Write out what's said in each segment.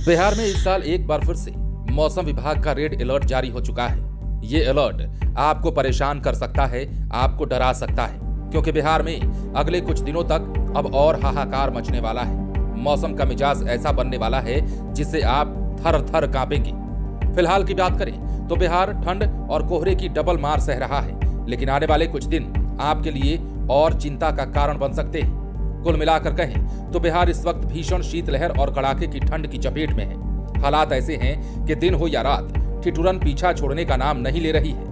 बिहार में इस साल एक बार फिर से मौसम विभाग का रेड अलर्ट जारी हो चुका है। ये अलर्ट आपको परेशान कर सकता है, आपको डरा सकता है, क्योंकि बिहार में अगले कुछ दिनों तक अब और हाहाकार मचने वाला है। मौसम का मिजाज ऐसा बनने वाला है जिससे आप थर थर कांपेंगे। फिलहाल की बात करें तो बिहार ठंड और कोहरे की डबल मार सह रहा है, लेकिन आने वाले कुछ दिन आपके लिए और चिंता का कारण बन सकते हैं। कुल मिलाकर कहें तो बिहार इस वक्त भीषण शीतलहर और कड़ाके की ठंड की चपेट में है। हालात ऐसे हैं कि दिन हो या रात, ठिठुरन पीछा छोड़ने का नाम नहीं ले रही है।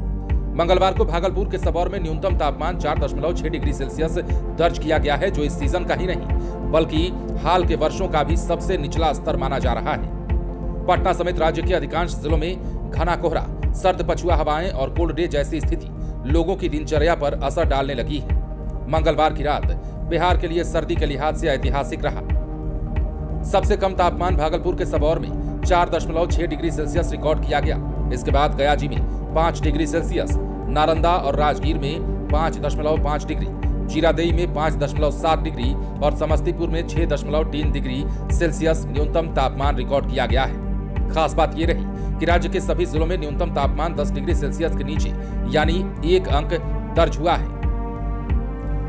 मंगलवार को भागलपुर के सबौर में न्यूनतम तापमान 4.6 डिग्री सेल्सियस दर्ज किया गया है, जो इस सीजन का ही नहीं बल्कि हाल के वर्षों का भी सबसे निचला स्तर माना जा रहा है। पटना समेत राज्य के अधिकांश जिलों में घना कोहरा, सर्द पछुआ हवाएं और कोल्ड डे जैसी स्थिति लोगों की दिनचर्या पर असर डालने लगी है। मंगलवार की रात बिहार के लिए सर्दी के लिहाज से ऐतिहासिक रहा। सबसे कम तापमान भागलपुर के सबौर में 4.6 डिग्री सेल्सियस रिकॉर्ड किया गया। इसके बाद गयाजी में 5 डिग्री सेल्सियस, नालंदा और राजगीर में 5.5 डिग्री, जीरादेई में 5.7 डिग्री और समस्तीपुर में 6.3 डिग्री सेल्सियस न्यूनतम तापमान रिकॉर्ड किया गया है। खास बात यह रही कि राज्य के सभी जिलों में न्यूनतम तापमान 10 डिग्री सेल्सियस के नीचे यानी 1 अंक दर्ज हुआ है,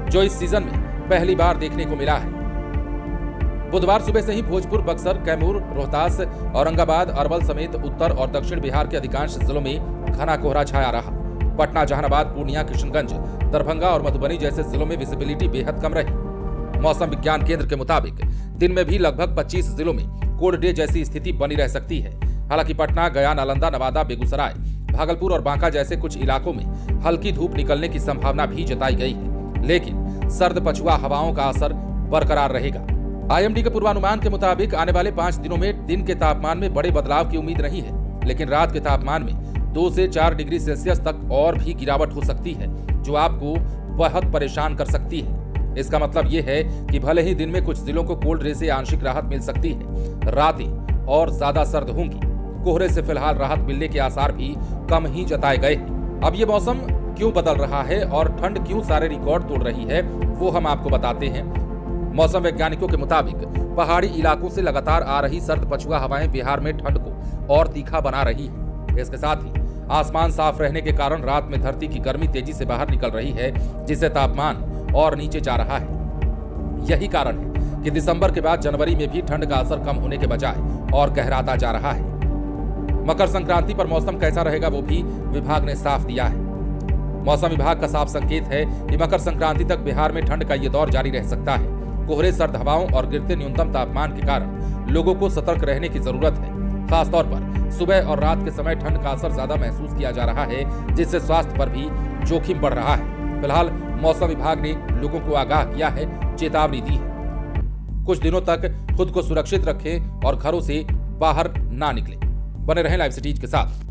जो इस सीजन में पहली बार देखने को मिला है। बुधवार सुबह से ही भोजपुर, बक्सर, कैमूर, रोहतास, औरंगाबाद, अरवल समेत उत्तर और दक्षिण बिहार के अधिकांश जिलों में घना कोहरा छाया रहा। पटना, जहानाबाद, पूर्णिया, किशनगंज, दरभंगा और मधुबनी जैसे जिलों में विजिबिलिटी बेहद कम रही। मौसम विज्ञान केंद्र के मुताबिक दिन में भी लगभग 25 जिलों में कोल्ड डे जैसी स्थिति बनी रह सकती है। हालांकि पटना, गया, नालंदा, नवादा, बेगूसराय, भागलपुर और बांका जैसे कुछ इलाकों में हल्की धूप निकलने की संभावना भी जताई गई है, लेकिन सर्द पछुआ हवाओं का असर बरकरार रहेगा। आईएमडी के पूर्वानुमान के मुताबिक आने वाले 5 दिनों में दिन के तापमान में बड़े बदलाव की उम्मीद नहीं है, लेकिन रात के तापमान में 2 से 4 डिग्री सेल्सियस तक और भी गिरावट हो सकती है, जो आपको बहुत परेशान कर सकती है। इसका मतलब ये है कि भले ही दिन में कुछ जिलों को कोल्ड डे से आंशिक राहत मिल सकती है, रातें और ज्यादा सर्द होंगी। कोहरे से फिलहाल राहत मिलने के आसार भी कम ही जताए गए हैं। अब ये मौसम क्यों बदल रहा है और ठंड क्यों सारे रिकॉर्ड तोड़ रही है, वो हम आपको बताते हैं। मौसम वैज्ञानिकों के मुताबिक पहाड़ी इलाकों से लगातार आ रही सर्द पछुआ हवाएं बिहार में ठंड को और तीखा बना रही है। इसके साथ ही आसमान साफ रहने के कारण रात में धरती की गर्मी तेजी से बाहर निकल रही है, जिससे तापमान और नीचे जा रहा है। यही कारण है कि दिसंबर के बाद जनवरी में भी ठंड का असर कम होने के बजाय और गहराता जा रहा है। मकर संक्रांति पर मौसम कैसा रहेगा वो भी विभाग ने साफ दिया है। मौसम विभाग का साफ संकेत है कि मकर संक्रांति तक बिहार में ठंड का ये दौर जारी रह सकता है। कोहरे, सर्द हवाओं और गिरते न्यूनतम तापमान के कारण लोगों को सतर्क रहने की जरूरत है। खासतौर पर सुबह और रात के समय ठंड का असर ज्यादा महसूस किया जा रहा है, जिससे स्वास्थ्य पर भी जोखिम बढ़ रहा है। फिलहाल मौसम विभाग ने लोगों को आगाह किया है, चेतावनी दी है। कुछ दिनों तक खुद को सुरक्षित रखें और घरों से बाहर ना निकलें। बने रहें लाइव सिटीज के साथ।